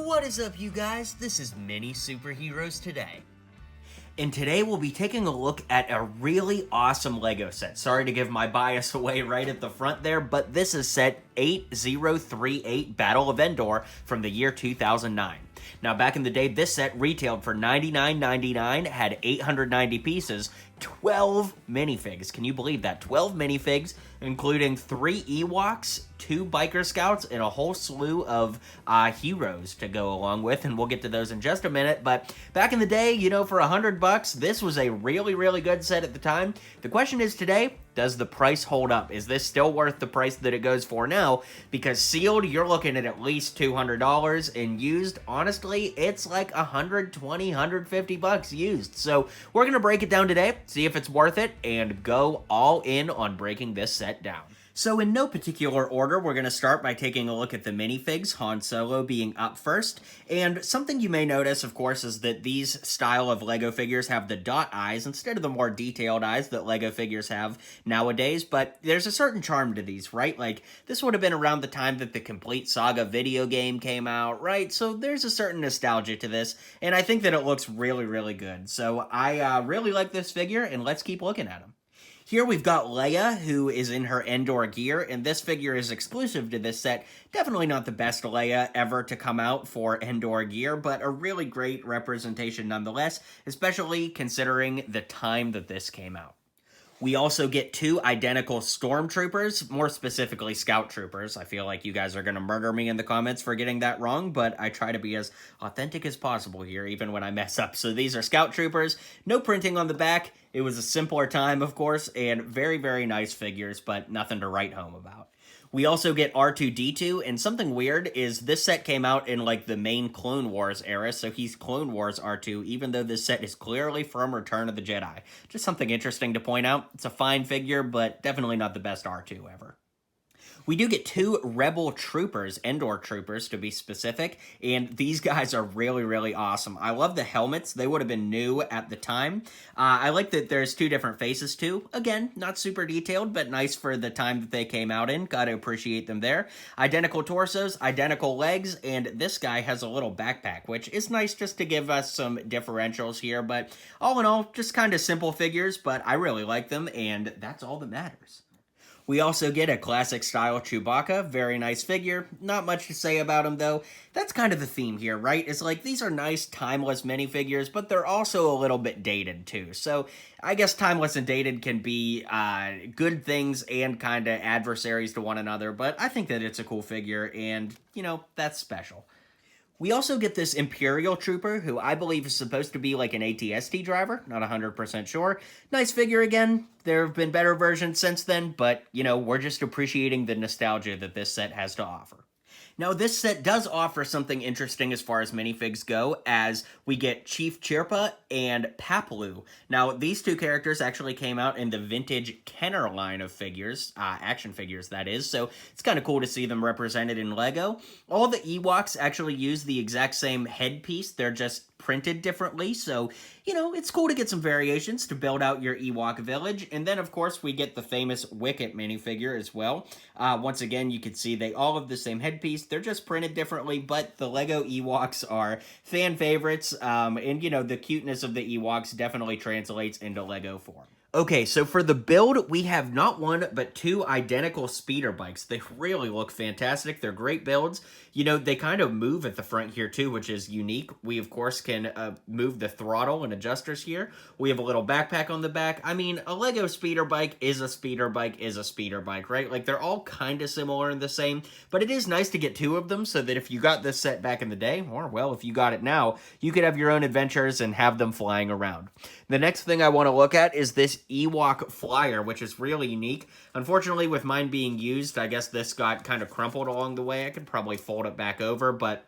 What is up, you guys? This is Mini Superheroes Today. And today we'll be taking a look at a really awesome LEGO set. Sorry to give my bias away right at the front there, but this is set 8038 Battle of Endor from the year 2009. Now, back in the day, this set retailed for $99.99, had 890 pieces, 12 minifigs. Can you believe that? 12 minifigs, including 3 Ewoks, 2 Biker Scouts, and a whole slew of heroes to go along with, and we'll get to those in just a minute. But back in the day, you know, for $100, this was a really, really good set at the time. The question is today, does the price hold up? Is this still worth the price that it goes for now? Because sealed, you're looking at least $200, and used, honestly, it's like $120, $150 used. So we're going to break it down today, see if it's worth it, and go all in on breaking this set down. So in no particular order, we're going to start by taking a look at the minifigs, Han Solo being up first. And something you may notice, of course, is that these style of LEGO figures have the dot eyes instead of the more detailed eyes that LEGO figures have nowadays. But there's a certain charm to these, right? Like, this would have been around the time that the Complete Saga video game came out, right? So there's a certain nostalgia to this, and I think that it looks really, really good. So I really like this figure, and let's keep looking at him. Here we've got Leia, who is in her Endor gear, and this figure is exclusive to this set. Definitely not the best Leia ever to come out for Endor gear, but a really great representation nonetheless, especially considering the time that this came out. We also get 2 identical stormtroopers, more specifically scout troopers. I feel like you guys are going to murder me in the comments for getting that wrong, but I try to be as authentic as possible here, even when I mess up. So these are scout troopers, no printing on the back. It was a simpler time, of course, and very, very nice figures, but nothing to write home about. We also get R2-D2, and something weird is this set came out in, like, the main Clone Wars era, so he's Clone Wars R2, even though this set is clearly from Return of the Jedi. Just something interesting to point out. It's a fine figure, but definitely not the best R2 ever. We do get 2 Rebel Troopers, Endor Troopers to be specific, and these guys are really, really awesome. I love the helmets. They would have been new at the time. I like that there's 2 different faces too. Again, not super detailed, but nice for the time that they came out in. Gotta appreciate them there. Identical torsos, identical legs, and this guy has a little backpack, which is nice just to give us some differentials here, but all in all, just kind of simple figures, but I really like them, and that's all that matters. We also get a classic style Chewbacca, very nice figure, not much to say about him though. That's kind of the theme here, right? It's like these are nice timeless minifigures, but they're also a little bit dated too. So I guess timeless and dated can be good things and kind of adversaries to one another, but I think that it's a cool figure and, you know, that's special. We also get this Imperial Trooper, who I believe is supposed to be like an AT-ST driver, not 100% sure. Nice figure again. There have been better versions since then, but, you know, we're just appreciating the nostalgia that this set has to offer. Now, this set does offer something interesting as far as minifigs go, as we get Chief Chirpa and Paploo. Now, these 2 characters actually came out in the vintage Kenner line of figures, action figures that is, so it's kind of cool to see them represented in LEGO. All the Ewoks actually use the exact same headpiece, they're just printed differently, so, you know, it's cool to get some variations to build out your Ewok village. And then, of course, we get the famous Wicket minifigure as well. Once again, you can see they all have the same headpiece. They're just printed differently, but the LEGO Ewoks are fan favorites, and, you know, the cuteness of the Ewoks definitely translates into LEGO form. Okay, so for the build, we have not 1, but 2 identical speeder bikes. They really look fantastic. They're great builds. You know, they kind of move at the front here too, which is unique. We, of course, can move the throttle and adjusters here. We have a little backpack on the back. I mean, a LEGO speeder bike is a speeder bike is a speeder bike, right? Like, they're all kind of similar and the same, but it is nice to get 2 of them so that if you got this set back in the day, or, well, if you got it now, you could have your own adventures and have them flying around. The next thing I want to look at is this Ewok flyer, which is really unique. Unfortunately, with mine being used, I guess this got kind of crumpled along the way. I could probably fold it back over, but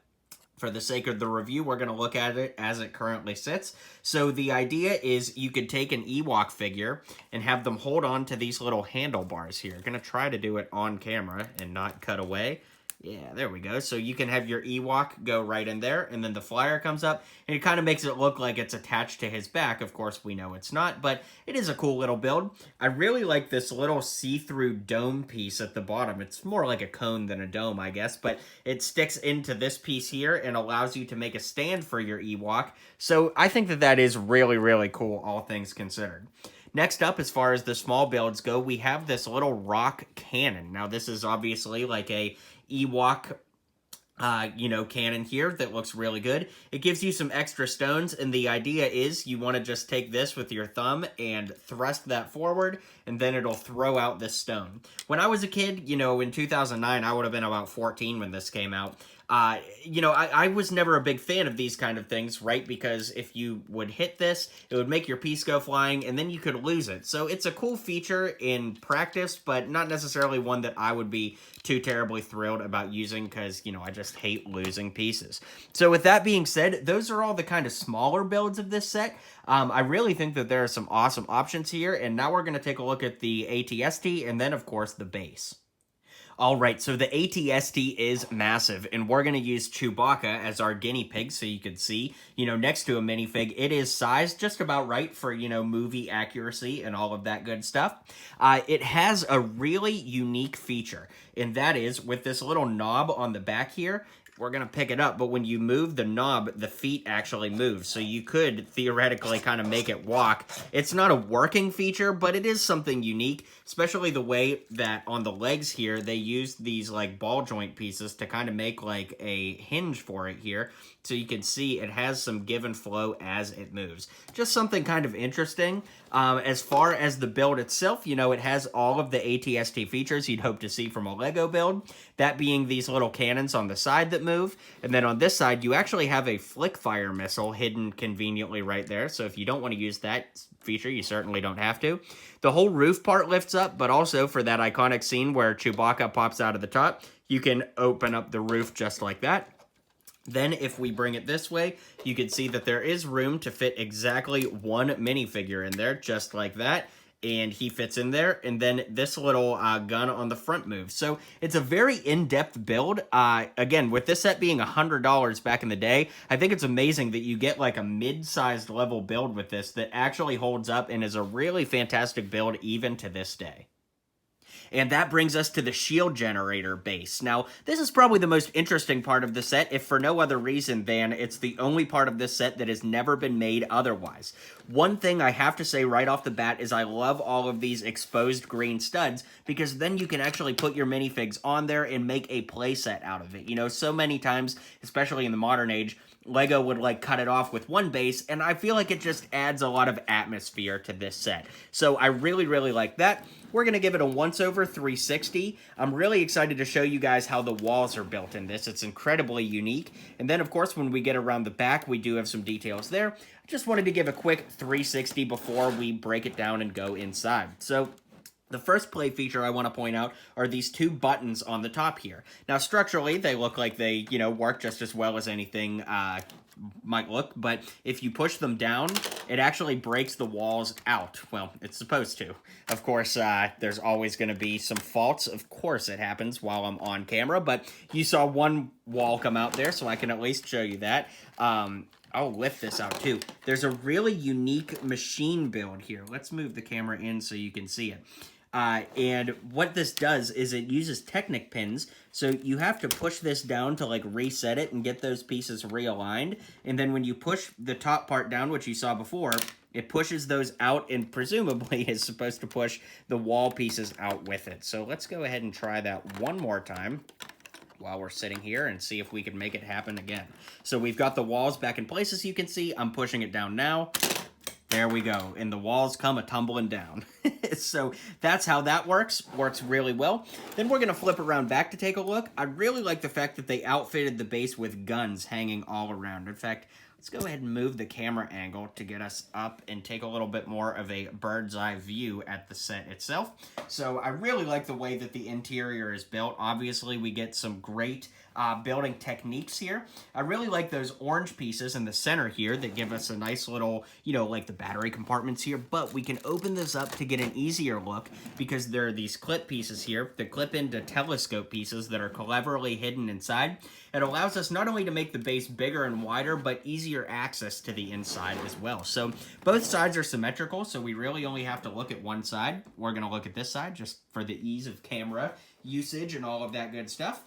for the sake of the review, we're going to look at it as it currently sits. So the idea is you could take an Ewok figure and have them hold on to these little handlebars here. I'm going to try to do it on camera and not cut away. Yeah, there we go. So you can have your Ewok go right in there, and then the flyer comes up, and it kind of makes it look like it's attached to his back. Of course, we know it's not, but it is a cool little build. I really like this little see-through dome piece at the bottom. It's more like a cone than a dome, I guess, but it sticks into this piece here and allows you to make a stand for your Ewok. So I think that that is really, really cool, all things considered. Next up, as far as the small builds go, we have this little rock cannon. Now, this is obviously like a Ewok cannon here that looks really good. It gives you some extra stones, and the idea is you want to just take this with your thumb and thrust that forward, and then it'll throw out this stone. When I was a kid, in 2009, I would have been about 14 when this came out. I was never a big fan of these kind of things, right? Because if you would hit this, it would make your piece go flying, and then you could lose it. So it's a cool feature in practice, but not necessarily one that I would be too terribly thrilled about using because, I just hate losing pieces. So with that being said, those are all the kind of smaller builds of this set. I really think that there are some awesome options here, and now we're going to take a look at the ATST and then, of course, the base. All right, so the ATST is massive, and we're going to use Chewbacca as our guinea pig so you can see, next to a minifig. It is sized just about right for, movie accuracy and all of that good stuff. It has a really unique feature, and that is with this little knob on the back here, we're going to pick it up, but when you move the knob, the feet actually move. So you could theoretically kind of make it walk. It's not a working feature, but it is something unique, especially the way that on the legs here, they use these like ball joint pieces to kind of make like a hinge for it here. So you can see it has some give and flow as it moves. Just something kind of interesting. As far as the build itself, it has all of the ATST features you'd hope to see from a Lego build. That being these little cannons on the side that move. And then on this side, you actually have a flick fire missile hidden conveniently right there. So if you don't want to use that feature, you certainly don't have to. The whole roof part lifts up, but also for that iconic scene where Chewbacca pops out of the top, you can open up the roof just like that. Then if we bring it this way, you can see that there is room to fit exactly one minifigure in there, just like that. And he fits in there, and then this little gun on the front moves. So it's a very in-depth build. Again, with this set being $100 back in the day, I think it's amazing that you get like a mid-sized level build with this that actually holds up and is a really fantastic build even to this day. And that brings us to the shield generator base. Now, this is probably the most interesting part of the set, if for no other reason than it's the only part of this set that has never been made otherwise. One thing I have to say right off the bat is I love all of these exposed green studs, because then you can actually put your minifigs on there and make a playset out of it. So many times, especially in the modern age, Lego would like cut it off with one base, and I feel like it just adds a lot of atmosphere to this set. So I really, really like that. We're going to give it a once-over 360. I'm really excited to show you guys how the walls are built in this. It's incredibly unique. And then, of course, when we get around the back, we do have some details there. I just wanted to give a quick 360 before we break it down and go inside. So the first play feature I want to point out are these two buttons on the top here. Now, structurally, they look like they, work just as well as anything might look, but if you push them down, it actually breaks the walls out. Well, it's supposed to. Of course, there's always going to be some faults. Of course, it happens while I'm on camera, but you saw one wall come out there, so I can at least show you that. I'll lift this out too. There's a really unique machine build here. Let's move the camera in so you can see it. And what this does is it uses Technic pins, so you have to push this down to like reset it and get those pieces realigned, and then when you push the top part down, which you saw before, it pushes those out and presumably is supposed to push the wall pieces out with it. So let's go ahead and try that one more time while we're sitting here and see if we can make it happen again. So we've got the walls back in place, as you can see. I'm pushing it down now. There we go, and the walls come a-tumbling down. So that's how that works. Works really well. Then we're going to flip around back to take a look. I really like the fact that they outfitted the base with guns hanging all around. In fact, let's go ahead and move the camera angle to get us up and take a little bit more of a bird's eye view at the set itself. So I really like the way that the interior is built. Obviously, we get some great building techniques here. I really like those orange pieces in the center here that give us a nice little, you know, like the battery compartments here, but we can open this up to get an easier look because there are these clip pieces here that clip into telescope pieces that are cleverly hidden inside. It allows us not only to make the base bigger and wider, but easier access to the inside as well. So both sides are symmetrical, so we really only have to look at one side. We're going to look at this side just for the ease of camera usage and all of that good stuff.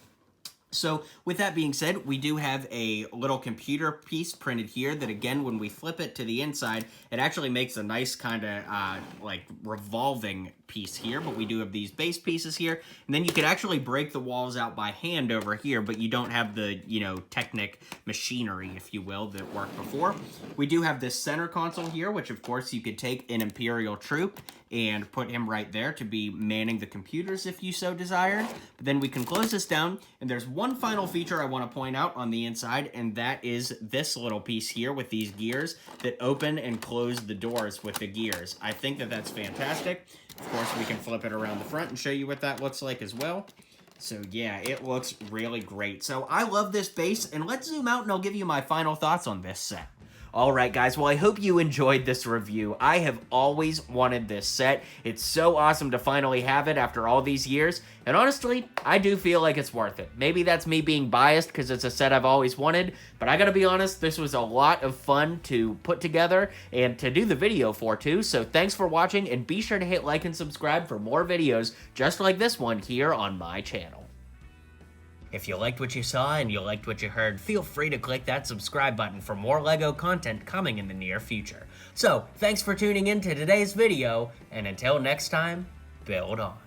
So with that being said, we do have a little computer piece printed here that, again, when we flip it to the inside, it actually makes a nice kind of like revolving piece here, but we do have these base pieces here, and then you could actually break the walls out by hand over here, but you don't have the, you know, Technic machinery, if you will, that worked before. We do have this center console here, which of course you could take an Imperial troop and put him right there to be manning the computers if you so desired. But then we can close this down, and there's one final feature I want to point out on the inside, and that is this little piece here with these gears that open and close the doors with the gears. I think that that's fantastic. Of course, we can flip it around the front and show you what that looks like as well. So yeah, it looks really great. So I love this base, and let's zoom out and I'll give you my final thoughts on this set. Alright guys, well I hope you enjoyed this review. I have always wanted this set. It's so awesome to finally have it after all these years, and honestly, I do feel like it's worth it. Maybe that's me being biased because it's a set I've always wanted, but I gotta be honest, this was a lot of fun to put together and to do the video for too, so thanks for watching, and be sure to hit like and subscribe for more videos just like this one here on my channel. If you liked what you saw and you liked what you heard, feel free to click that subscribe button for more LEGO content coming in the near future. So, thanks for tuning in to today's video, and until next time, build on.